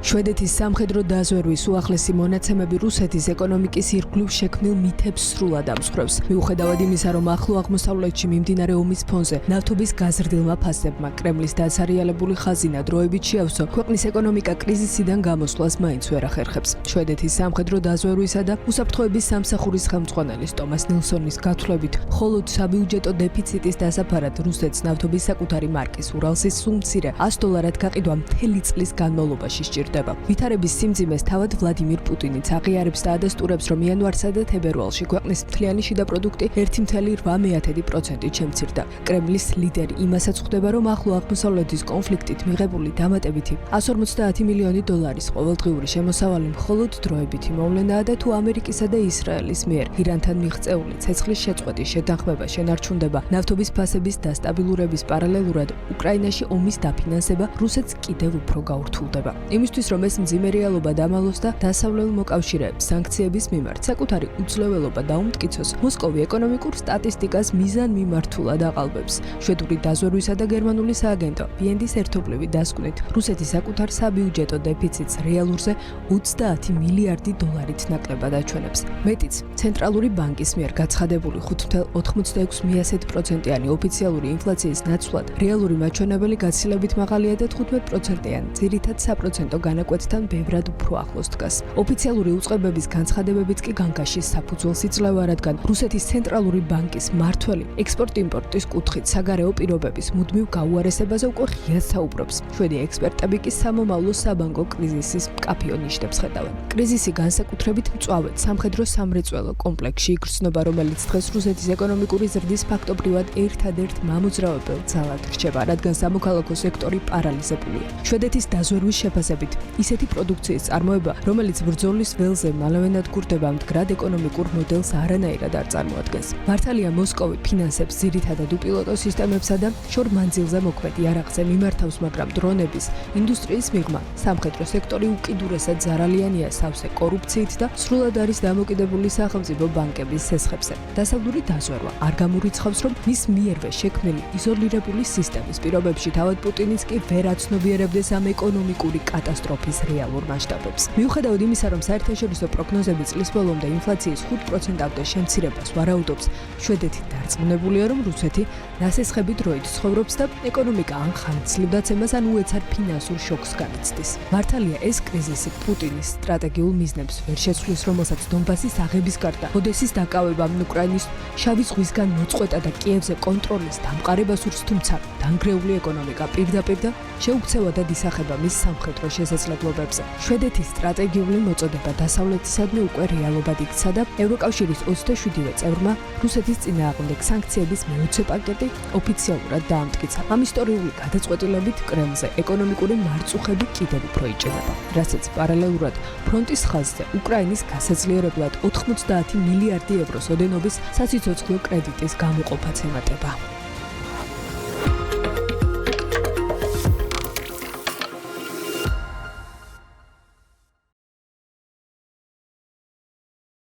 შვედეთის სამხედრო დაზვერვის უახლესი მონაცემები რუსეთის ეკონომიკის ირგვლივ შექმნილ მითებს სრულად ამსხვრევს. მიუხედავად იმისა, რომ ახლო აღმოსავლეთში მიმდინარე ომის ფონზე ნავთობის გაზრდილმა ფასებმა კრემლის დაცარიალებული ხაზინა დროებით შეავსო, ქვეყნის ეკონომიკა კრიზისიდან გამოსვლას მაინც ვერ ახერხებს. შვედეთის სამხედრო დაზვერვისა და უსაფრთხოების სამსახურის ხელმძღვანელის ტომას ნილსონის გათვლებით, მხოლოდ საბიუჯეტო დეფიციტის დასაფარად რუსეთს ნავთობის საკუთარი მარკის ურალსის სულ მცირე $100 გაყიდვა მთელი წლის განმავლობაში სჭირდება. ვითარების სიმძიმეს თავად ვლადიმირ პუტინიც აღიარებს და ადასტურებს, რომ იანვარსა და თებერვალში ქვეყნის მთლიანი შიდა პროდუქტი 1,8%-ით შემცირდა. კრემლის ლიდერი იმასაც ხვდება, რომ ახლო აღმოსავლეთის კონფლიქტით მიღებული დამატებითი $150 მილიონი ყოველდღიური შემოსავალი მხოლოდ დროებითი მოვლენაა და თუ ამერიკისა და ისრაელის მიერ ირანთან მიღწეული ცეცხლის შეწყვეტის შეთანხმება შენარჩუნდება, ნავთობის ფასების დასტაბილურების პარალელურად უკრაინაში ომის დაფინანსება რუსეთს კიდევ უფრო გაურთულდება. იმისთვის, რომ ეს მძიმე რეალობა დამალოს და დასავლელ მოკავშირეებს სანქციების მიმართ საკუთარი უძლეველობა დაუმტკიცოს, მოსკოვი ეკონომიკურ სტატისტიკას მიზანმიმართულად აყალბებს. შვედური დაზვერვისა და გერმანული სააგენტო BND-ის ერთობლივი დასკვნით, რუსეთი საკუთარ საბიუჯეტო დეფიციტს რეალურზე $30 მილიარდი ნაკლებად აჩვენებს. მეტიც, ცენტრალური ბანკის მიერ გაცხადებული 5.86%-იანი ოფიციალური ინფლაციის ნაცვლად, რეალური მაჩვენებელი გაცილებით მაღალია და 15%-იანი ძირითად საპროცენტო განაკვეთთან ბევრად უფრო ახლოს დგას. ოფიციალური უწყებების განცხადებებიც კი განგაშის საფუძველს იძლევა, რადგან რუსეთის ცენტრალური ბანკის მმართველი ექსპორტ-იმპორტის კუთხით საგარეო პირობების მუდმივ გაუარესებაზე უკვე ღიად საუბრობს. შვედი ექსპერტები კი სამომავლო საბანკო კრიზისის მკაფიო ნიშნებს ხედავენ. კრიზისი განსაკუთრებით მწვავედ სამხედრო სამრეწველო კომპლექსში იგრძნობა, რომელიც დღეს რუსეთის ეკონომიკური ზრდის ფაქტობრივად ერთადერთ მამოძრავებელ ძალად რჩება, რადგან სამოქალაქო სექტორი პარალიზებულია. შვედეთის დაზვერვის შეფასებით, ისეთი პროდუქციის წარმოება, რომელიც ბრძოლის ველზე მალევე ნადგურდება, მდგრად ეკონომიკურ მოდელს არანაირად არ წარმოადგენს. მართალია მოსკოვი ფინანსებს ძირითადად უპილოტო სისტემებსა და შორ მანძილზე მოქმედ იარაღზე მიმართავს, მაგრამ დრონების ინდუსტრიის მიღმა სამხედრო სექტორი უკიდურესად ზარალიანია სავსე კორუფციით და სრულად არის დამოკიდებული სახელმწიფო ბანკების სესხებზე. დასავლური დაზვერვა არ გამორიცხავს, რომ მის მიერვე შექმნილი იზოლირებული სისტემის პირობებში თავად პუტინიც კი ვერ აცნობიერებდეს ამ ეკონომიკური კატასტროფის რეალურ მასშტაბებს. მიუხედავად იმისა, რომ საერთაშორისო პროგნოზები წლის ბოლომდე ინფლაციის 5%-მდე შემცირებას ვარაუდობს, შვედეთი დარწმუნებულია, რომ რუსეთი ნასესხები დროით ცხოვრობს და ეკონომიკა ან ხანგრძლივ დაცემას, ან უეცარ ფინანსურ შოკს განიცდის. მართალია, ეს კრიზისი პუტინის სტრატეგიულ მიზნებს ვერ შეცვლის, რომელსაც დონბასის აღების გარდა, ოდესის დაკავება, უკრაინის შავი ზღვისგან მოწყვეტა და კიევზე კონტროლის დამყარებას ურს, თუმცა დანგრეული ეკონომიკა პირდაპირ და შეუქცევადად ისახება მის სამხედრო შესაძლებლობებზე. შვედეთის სტრატეგიული მოწოდება დასავლეთისადმი უკვე რეალობად იქცა და ევროკავშირის 27-ვე წევრმა რუსეთის წინააღმდეგ სანქციების მეოცე პაკეტი ოფიციალურად დაამტკიცა. ამ ისტორიული გადაწყვეტილებით კრემლზე ეკონომიკური მარწუხები კიდევ უფრო იჭმება, რასაც პარალელურად ფრონტის ხაზზე უკრაინის გასაძლიერებლად €80 მილიარდი ოდენობის სასიცოცხლო კრედიტის გამოყოფაც ემატება.